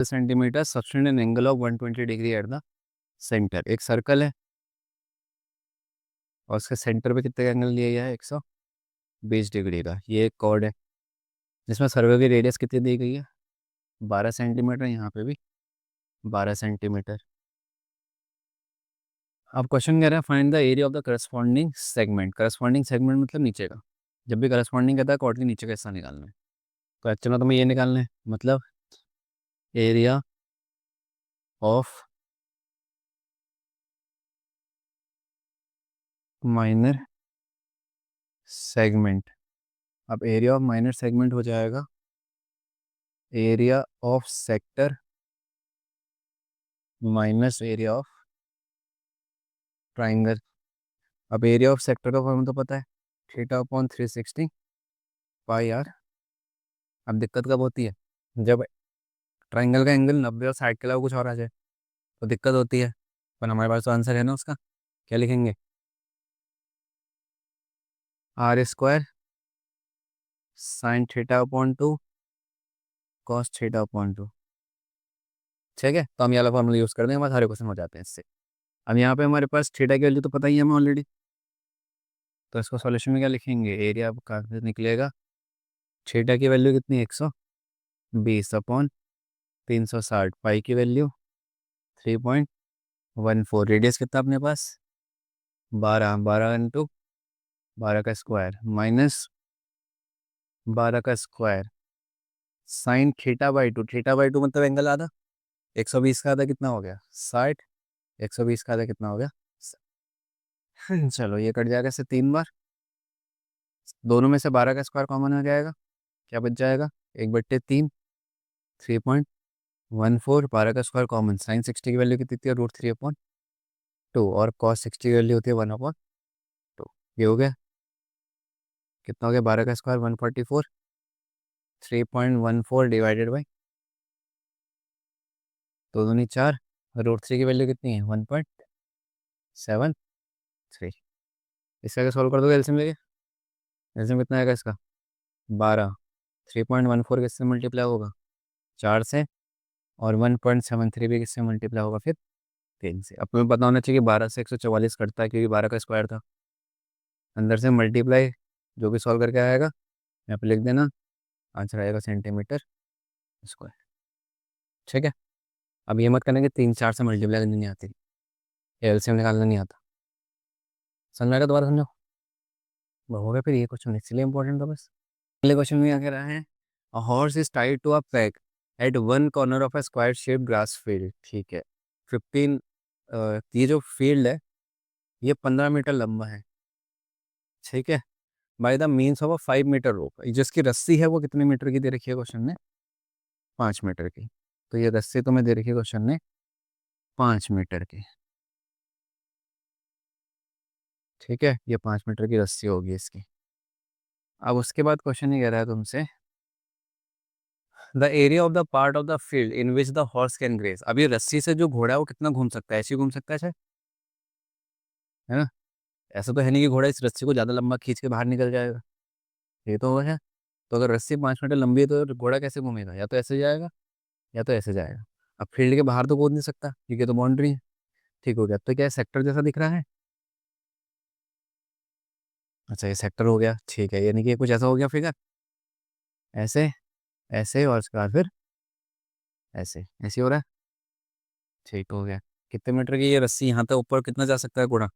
Centimetre subtend an angle of 120 degree at the centre. एक circle है और उसके सेंटर पे कितने का एंगल लिया गया है? 120 डिग्री का। ये एक कॉर्ड है जिसमें सर्कल की रेडियस कितनी दी गई है? 12 सेंटीमीटर। यहाँ पे भी 12 सेंटीमीटर। अब क्वेश्चन कह रहा है find the area of the corresponding segment. Corresponding segment मतलब नीचे का। जब भी करस्पॉन्डिंग कहता है कॉर्ड के नीचे का हिस्सा निकालना है। तो एक्चुअली तुम्हें ये निकालना है, मतलब एरिया ऑफ माइनर सेगमेंट। अब एरिया ऑफ माइनर सेगमेंट हो जाएगा area of sector minus area of triangle. अब एरिया ऑफ सेक्टर का फॉर्मूला तो पता है, थीटा अपॉन 360 पाई आर। अब दिक्कत कब होती है? जब ट्राइंगल का एंगल 90 और 60 के अलावा कुछ और आ जाए तो दिक्कत होती है। पर हमारे पास तो आंसर है ना उसका। क्या लिखेंगे? R square sine theta upon 2 cos theta upon 2। ठीक है, तो हम ये वाला फॉर्मूला यूज़ कर दें, हमारे सारे क्वेश्चन हो जाते हैं इससे। अब यहाँ पे हमारे पास थीटा की वैल्यू तो पता ही है हमें ऑलरेडी, तो इसको सॉल्यूशन में क्या लिखेंगे? एरिया का निकलेगा, थीटा की वैल्यू कितनी है? 120 अपॉन 360, पाई की वैल्यू 3.14, रेडियस कितना अपने पास? 12, 12 इंटू 12 का स्क्वायर माइनस 12 का square sine theta by 2। Theta by 2 मतलब एंगल आधा। 120 का आधा कितना हो गया? 60। 120 का आधा कितना हो गया? चलो ये कट जाएगा इससे 3 बार। दोनों में से 12 का स्क्वायर कॉमन हो जाएगा, क्या बच जाएगा? 1/3, 3.14। 12 का स्क्वायर कॉमन, साइन 60 की वैल्यू कितनी थी? √3/2 और कॉस 60 की वैल्यू होती है 1/2। ये हो गया, कितना हो गया? 12 का स्क्वायर 144, 3.14 डिवाइडेड बाई 2 दूनी 4, √3 की वैल्यू कितनी है? 1.73। इसका क्या सॉल्व कर दोगे एलसीएम लेके? एलसीएम कितना आएगा इसका? 12। 3.14 किससे मल्टीप्लाई होगा? 4 से। और 1.73 भी किससे मल्टीप्लाई होगा फिर? 3 से। अब तुम्हें पता होना चाहिए कि 12 से 144 कटता है क्योंकि 12 का स्क्वायर था। अंदर से मल्टीप्लाई जो भी सॉल्व करके आएगा यहाँ पे लिख देना, आंसर आएगा सेंटीमीटर स्क्वायर। ठीक है, अब ये मत करना कि 3 4 से मल्टीप्लाई करनी नहीं आती, एलसीएम निकालना नहीं आता। समझ में आएगा? दोबारा समझो। हो गया फिर ये क्वेश्चन इसलिए इंपॉर्टेंट था बस। अगले क्वेश्चन में क्या कह रहा है? A horse is tied to a peg at one corner of a square shape grass field. ठीक है, 15 ये जो फील्ड है ये 15 मीटर लंबा है। ठीक है, by the means of a 5 metre rope. जिसकी रस्सी है वो कितने मीटर की दे रखी है क्वेश्चन ने? 5 मीटर की। तो ये रस्सी तुम्हें दे रखी है क्वेश्चन ने 5 मीटर की। ठीक है, ये 5 मीटर की रस्सी होगी इसकी। अब उसके बाद क्वेश्चन ये कह रहा है तुमसे the area of the part of the field in which the horse can graze. अब ये रस्सी से जो घोड़ा है वो कितना घूम सकता है? ऐसे ही घूम सकता है शायद, है ना? ऐसा तो है नहीं कि घोड़ा इस रस्सी को ज़्यादा लंबा खींच के बाहर निकल जाएगा, ये तो है। तो अगर रस्सी 5 मीटर लंबी है तो घोड़ा कैसे घूमेगा? या तो ऐसे जाएगा या तो ऐसे जाएगा। अब फील्ड के बाहर तो कूद नहीं सकता क्योंकि तो बाउंड्री है। ठीक हो गया, तो क्या सेक्टर जैसा दिख रहा है? अच्छा, ये सेक्टर हो गया। ठीक है, यानी कि ये कुछ ऐसा हो गया फिगर, ऐसे ऐसे और उसके बाद फिर ऐसे ऐसे हो रहा है। ठीक हो गया। कितने मीटर की ये रस्सी? यहाँ तक ऊपर कितना जा सकता है घोड़ा?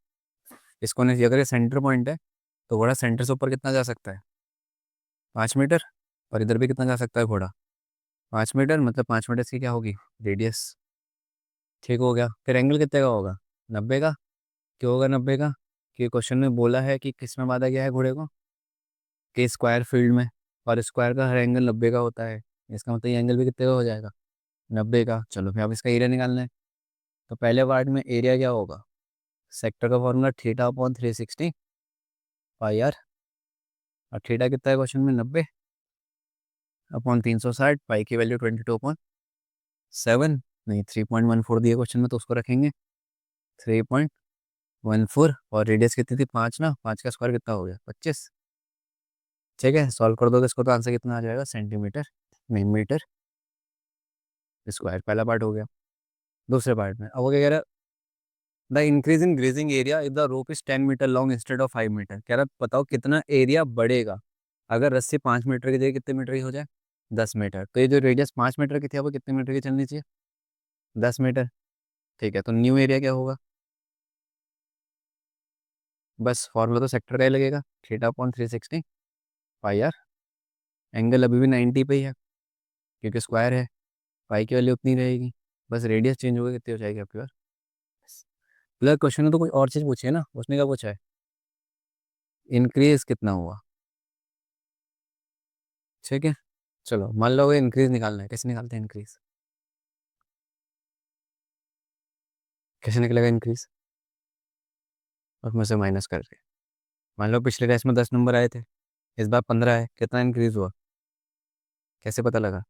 इसको नहीं, अगर ये सेंटर पॉइंट है तो घोड़ा सेंटर से ऊपर कितना जा सकता है? 5 मीटर। और इधर भी कितना जा सकता है घोड़ा? 5 मीटर, मतलब 5 मीटर की क्या होगी? रेडियस। ठीक हो गया, फिर एंगल कितने का होगा? 90 का। क्यों होगा 90 का? कि क्वेश्चन में बोला है कि किस में बांधा गया है घोड़े को? कि स्क्वायर फील्ड में। और स्क्वायर का हर एंगल 90 का होता है। इसका मतलब ये एंगल भी कितने का हो जाएगा? 90 का। चलो फिर अब इसका एरिया निकालना है। तो पहले पार्ट में एरिया क्या होगा? सेक्टर का formula theta upon 360 pi R. और थीटा कितना है क्वेश्चन में? 90 अपॉन 360, पाई की वैल्यू 22.7, नहीं 3.14 दिए क्वेश्चन में तो उसको रखेंगे 3.14। और रेडियस कितनी थी? 5 ना, 5 का स्क्वायर कितना हो गया? 25। ठीक है, सॉल्व कर दोगे इसको तो आंसर कितना आ जाएगा? सेंटीमीटर नहीं मीटर। स्क्वायर, पहला पार्ट हो गया। दूसरे पार्ट में अब वो क्या कह रहा है, the increase in grazing area if the rope is 10 metre long instead of 5 metre. कह रहा बताओ कितना एरिया बढ़ेगा अगर रस्सी 5 मीटर की जगह कितने मीटर की हो जाए, 10 मीटर। तो ये जो रेडियस 5 मीटर की थी वो कितने मीटर की चलनी चाहिए, 10 मीटर। ठीक है, तो न्यू एरिया क्या होगा, बस फॉर्मूला तो सेक्टर का ही लगेगा, theta upon 360 pi R. Angle अभी भी 90 पे ही है क्योंकि स्क्वायर है, पाई की वैल्यू उतनी रहेगी, बस रेडियस चेंज होगा, कितनी हो जाएगी आपके पास। अगला क्वेश्चन है तो कोई और चीज़ पूछे ना, उसने क्या पूछा है, इंक्रीज कितना हुआ। ठीक है, चलो मान लो इंक्रीज निकालना है, कैसे निकालते हैं इंक्रीज, कैसे निकलेगा इंक्रीज, उसमें से माइनस करके। मान लो पिछले टेस्ट में 10 नंबर आए थे, इस बार 15 है, कितना इंक्रीज हुआ, कैसे पता लगा,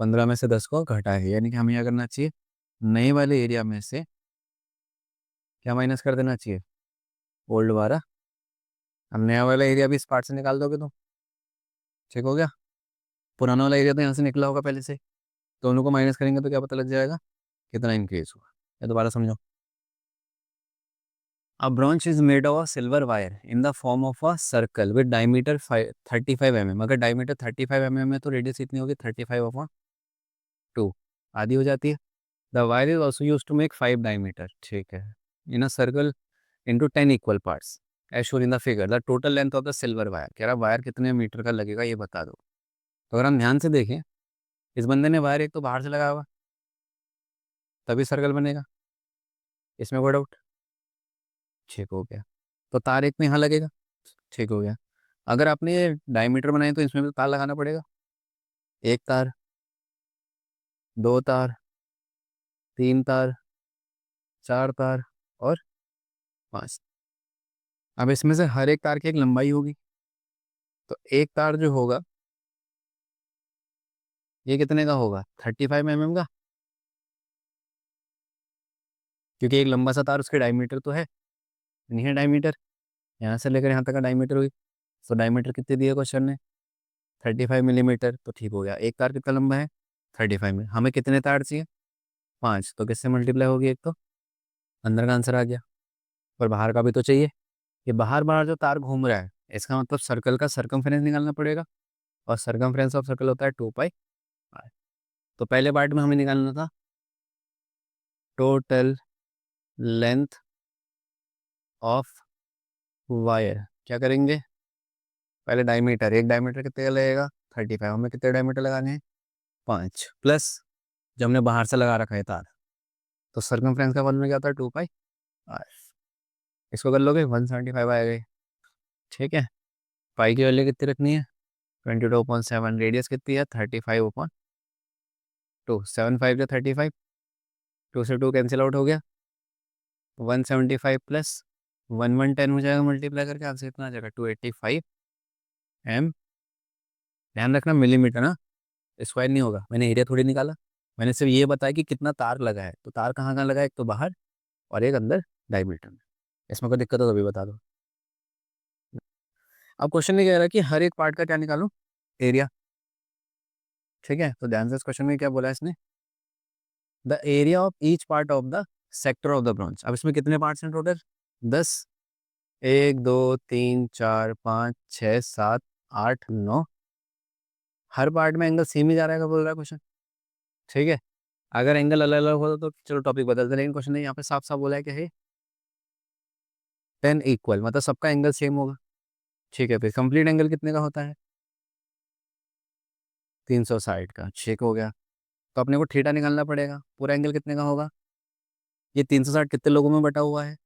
15 में से 10 को घटा है, यानी कि हमें क्या करना चाहिए, नए वाले एरिया में से क्या माइनस कर देना चाहिए, ओल्ड वाला। अब नया वाला एरिया भी इस पार्ट से निकाल दोगे तो ठीक हो गया, पुराना वाला एरिया तो यहाँ से निकला होगा पहले से, दोनों को माइनस करेंगे तो क्या पता लग जाएगा कितना इंक्रीज हुआ। ये दोबारा समझो, a brooch is made of silver wire in the form of a circle with diameter 35 mm। अगर डायमीटर 35 mm है तो रेडियस कितनी होगी, 35/2, आधी हो जाती है। The wire is also use to make 5 diameter, ठीक है, in a circle into 10 equal parts as shown in the figure. The total length of the silver wire, कह रहा वायर कितने मीटर का लगेगा ये बता दो। तो अगर हम ध्यान से देखें, इस बंदे ने वायर एक तो बाहर से लगाया हुआ, तभी सर्कल बनेगा, इसमें कोई डाउट, ठीक हो गया। तो तार एक में यहाँ लगेगा, ठीक हो गया। अगर आपने ये डायमीटर बनाए तो इसमें भी तो तार लगाना पड़ेगा, एक तार, दो तार, तीन तार, चार तार और पांच। अब इसमें से हर एक तार की एक लंबाई होगी, तो एक तार जो होगा ये कितने का होगा, 35 mm का, क्योंकि एक लंबा सा तार उसके डायमीटर तो है, नहीं है डायमीटर, यहाँ से लेकर यहाँ तक का डायमीटर हुई। तो डायमीटर कितने दिए क्वेश्चन ने, 35 mm, तो ठीक हो गया। एक तार कितना लंबा है, 35 में, हमें कितने तार चाहिए, 5, तो किससे मल्टीप्लाई होगी, एक तो अंदर का आंसर आ गया, पर बाहर का भी तो चाहिए। ये बाहर बाहर जो तार घूम रहा है इसका मतलब सर्कल का सरकमफ्रेंस निकालना पड़ेगा, और सरकमफ्रेंस ऑफ सर्कल होता है 2 पाई। तो पहले पार्ट में हमें निकालना था टोटल लेंथ ऑफ वायर। क्या करेंगे, पहले डायमीटर, एक डायमीटर कितने का लगेगा, 35, हमें कितने डायमीटर लगाने हैं, 5, प्लस जो हमने बाहर से लगा रखा है तार, तो सरकमफ्रेंस का फॉर्मूला क्या होता है, 2 पाई आर। इसको कर लोगे 175 आएगा, ठीक है। पाई की वैल्यू कितनी रखनी है, 22/7, रेडियस कितनी है, 35/2, 7 5 जो 35, 2 से 2 कैंसिल आउट हो गया, 175 प्लस 1110 हो जाएगा, मल्टीप्लाई करके आंसर इतना आ जाएगा 285 m। ध्यान रखना मिलीमीटर ना, स्क्वायर नहीं होगा, मैंने एरिया थोड़ी निकाला, मैंने सिर्फ ये बताया कि कितना तार लगा है, तो तार कहाँ कहाँ लगा है, एक तो बाहर और एक अंदर डायमीटर में। इसमें कोई दिक्कत हो तो भी बता दो। अब क्वेश्चन ये कह रहा है कि हर एक पार्ट का क्या निकालूं, एरिया, ठीक है। तो ध्यान से इस क्वेश्चन में क्या बोला है इसने, the area of each part of the sector of the branch. अब इसमें कितने पार्ट्स हैं टोटल, 10, 1 2 3 4 5 6 7 8 9, हर पार्ट में एंगल सेम ही जा रहा है बोल रहा है क्वेश्चन, ठीक है। अगर एंगल अलग अलग होता तो चलो टॉपिक बदलते, लेकिन क्वेश्चन ने यहाँ पे साफ साफ बोला है कि है 10 इक्वल, मतलब सबका एंगल सेम होगा, ठीक है। फिर कंप्लीट एंगल कितने का होता है, 360 का, ठीक हो गया। तो अपने को थीटा निकालना पड़ेगा, पूरा एंगल कितने का होगा, ये 360 कितने लोगों में बटा हुआ है,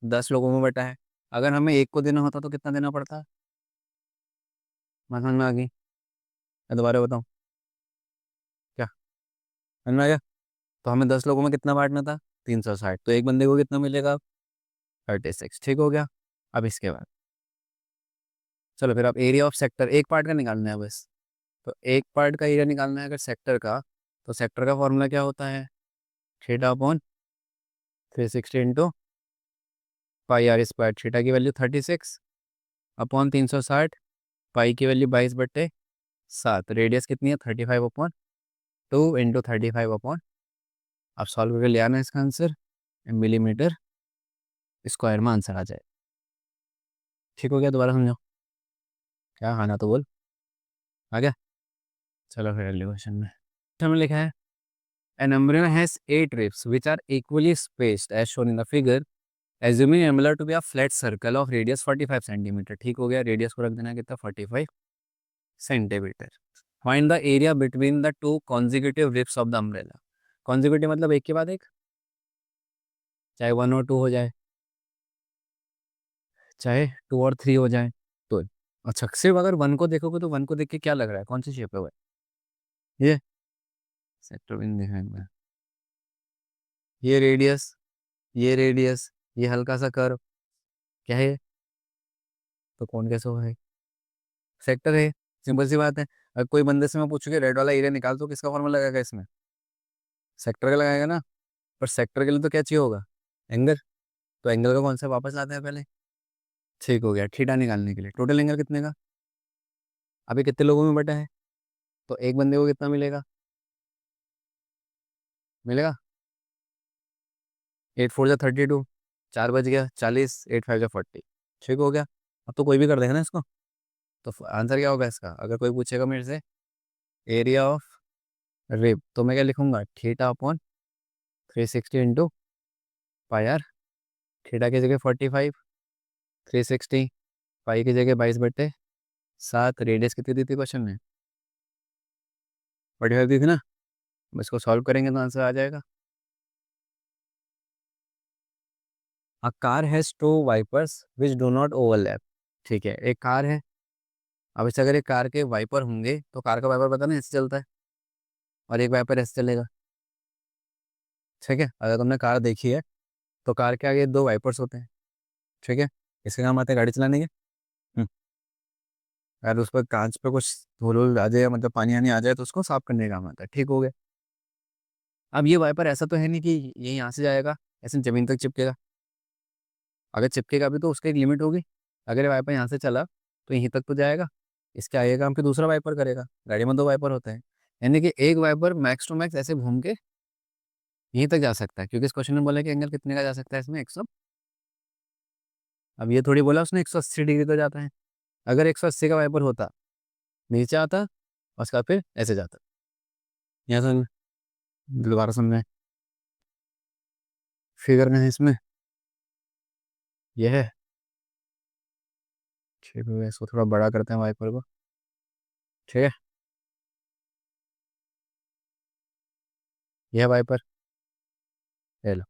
10 लोगों में बटा है। अगर हमें एक को देना होता तो कितना देना पड़ता, समझ में आ गई, मैं दोबारा बताऊँ क्या, समझ में आ गया। तो हमें 10 लोगों में कितना बांटना था, 360, तो एक बंदे को कितना मिलेगा, 36, ठीक हो गया। अब इसके बाद चलो फिर आप एरिया ऑफ सेक्टर, एक पार्ट का निकालना है बस, तो एक पार्ट का एरिया निकालना है अगर सेक्टर का, तो सेक्टर का फॉर्मूला क्या होता है, theta upon 360 into pi R square. Theta की वैल्यू 36 अपॉन 360, पाई की वैल्यू 22/7, रेडियस कितनी है, 35/2, 2 × 35 अपॉन, आप सॉल्व करके ले आना इसका आंसर मिलीमीटर स्क्वायर में आंसर आ जाए। ठीक हो गया? दोबारा समझो, क्या खाना तो बोल, आ गया? चलो फिर अगले क्वेश्चन में हमने लिखा है an umbrella has 8 ribs which are equally spaced as shown in the figure, assuming umbrella to be a flat circle of radius 45 centimetre. ठीक हो गया, रेडियस को रख देना कितना 45 centimetre. Find the area between the two consecutive ribs of the umbrella. Consecutive मतलब एक के बाद एक, चाहे 1 और 2 हो जाए, चाहे 2 और 3 हो जाए। तो अच्छा, सिर्फ अगर 1 को देखोगे तो 1 को देख के क्या लग रहा है, कौन सी शेप है वो? ये सेक्टर बिन देखा एक बार, ये रेडियस, ये रेडियस, ये हल्का सा कर्व, क्या है? तो कौन कैसे हो है? सेक्टर है। सिंपल सी बात है। अगर कोई बंदे से मैं पूछूं कि रेड वाला एरिया निकाल, तो किसका फॉर्मूला लगाएगा इसमें? सेक्टर का लगाएगा ना। पर सेक्टर के लिए तो क्या चाहिए होगा? एंगल। तो एंगल का कॉन्सेप्ट वापस लाते हैं पहले। ठीक हो गया, थीटा निकालने के लिए टोटल एंगल कितने का, अभी कितने लोगों में बटा है, तो एक बंदे को कितना मिलेगा? मिलेगा 8 4 जा 32, 4 बज गया 40, 8 5 जा 40। ठीक हो गया। अब तो कोई भी कर देगा ना इसको। तो आंसर क्या होगा इसका, अगर कोई पूछेगा मेरे से एरिया ऑफ रिब, तो मैं क्या लिखूंगा, theta upon 360 into pi R. Theta की जगह 45, 360, पाई की जगह 22/7। रेडियस कितनी दी थी क्वेश्चन में? 45 दी थी ना। अब इसको सॉल्व करेंगे तो आंसर आ जाएगा। A car has two wipers which do not overlap. ठीक है, एक कार है। अब इसे अगर एक कार के वाइपर होंगे तो कार का वाइपर पता नहीं ऐसे चलता है, और एक वाइपर ऐसे चलेगा। ठीक है, अगर तुमने कार देखी है तो कार के आगे 2 वाइपर्स होते हैं। ठीक है, इसके काम आते हैं गाड़ी चलाने के। अगर उस पर कांच पे कुछ धूल वूल आ जाए, मतलब पानी आनी आ जाए, तो उसको साफ करने का काम आता है। ठीक हो गया। अब ये वाइपर ऐसा तो है नहीं कि ये यहाँ से जाएगा ऐसे जमीन तक चिपकेगा। अगर चिपकेगा भी तो उसकी एक लिमिट होगी। अगर ये वाइपर यहाँ से चला तो यहीं तक तो जाएगा, इसके आगे काम फिर दूसरा वाइपर करेगा। गाड़ी में 2 वाइपर होते हैं, यानी कि एक वाइपर मैक्स टू मैक्स ऐसे घूम के यहीं तक जा सकता है, क्योंकि इस क्वेश्चन में बोला कि एंगल कितने का जा सकता है इसमें 100। अब ये थोड़ी बोला उसने 180 डिग्री तो जाता है। अगर 180 का वाइपर होता, नीचे आता और उसका फिर ऐसे जाता। यहाँ समझ, दोबारा समझे, फिगर में है इसमें, यह है। ठीक है, इसको थोड़ा बड़ा करते हैं वाइपर को। ठीक है, यह वाइपर, ये लो।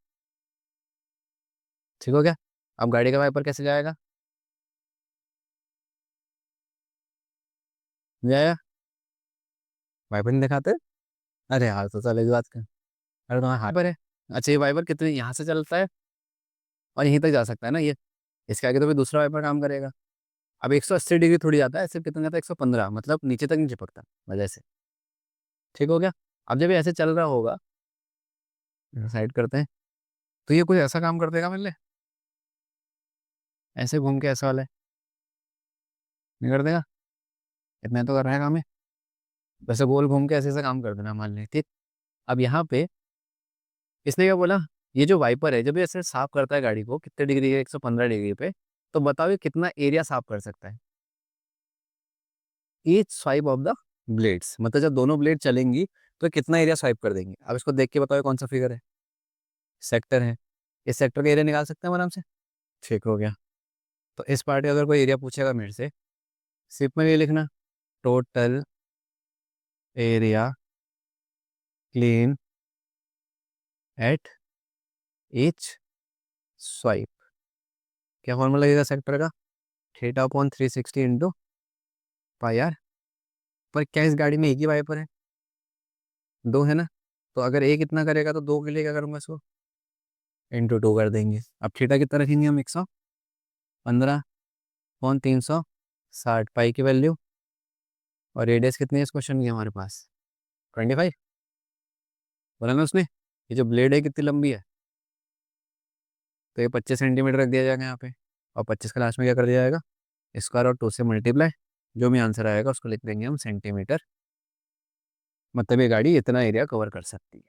ठीक हो गया। अब गाड़ी का वाइपर कैसे जाएगा, जाएगा, वाइपर नहीं दिखाते। अरे यार, तो चल इस बात का, अरे तुम्हारा हाथ पर है। अच्छा, ये वाइपर कितने यहाँ से चलता है और यहीं तक जा सकता है ना ये, इसके आगे तो फिर दूसरा वाइपर काम करेगा। अब 180 डिग्री थोड़ी जाता है, सिर्फ कितना जाता है 115, मतलब नीचे तक नहीं चिपकता वजह से। ठीक हो गया। अब जब ये ऐसे चल रहा होगा, साइड करते हैं, तो ये कोई ऐसा काम कर देगा मेरे लिए, ऐसे घूम के ऐसा वाला है, नहीं कर देगा? इतना तो कर रहा है काम है। वैसे गोल घूम के ऐसे ऐसा काम कर देना मान लें। ठीक। अब यहाँ पे इसने क्या बोला, ये जो वाइपर है जब ये ऐसे साफ करता है गाड़ी को कितने डिग्री है, 115 डिग्री पे, तो बताओ ये कितना एरिया साफ कर सकता है, each swipe of the blades. मतलब जब दोनों ब्लेड चलेंगी तो कितना एरिया स्वाइप कर देंगे। अब इसको देख के बताओ ये कौन सा फिगर है, सेक्टर है। इस सेक्टर का एरिया निकाल सकते हैं हम आराम से। ठीक हो गया। तो इस पार्ट का अगर कोई एरिया पूछेगा मेरे से, सिर्फ में ये लिखना, total area clean at each swipe. क्या फॉर्मूला लगेगा सेक्टर का, theta upon 360 into pi R. पर क्या इस गाड़ी में एक ही वाइपर है, 2 है ना। तो अगर एक इतना करेगा तो 2 के लिए क्या करूंगा, इसको इंटू 2 कर देंगे। अब थीटा कितना रखेंगे हम, 115/360, पाई की वैल्यू। और रेडियस कितनी है इस क्वेश्चन की हमारे पास, 25। बोला ना उसने, ये जो ब्लेड है कितनी लंबी है, तो ये 25 सेंटीमीटर रख दिया जाएगा यहाँ पे। और 25 का लास्ट में क्या कर दिया जाएगा, स्क्वायर और 2 से मल्टीप्लाई। जो भी आंसर आएगा उसको लिख देंगे हम सेंटीमीटर मतलब ये गाड़ी इतना एरिया कवर कर सकती है।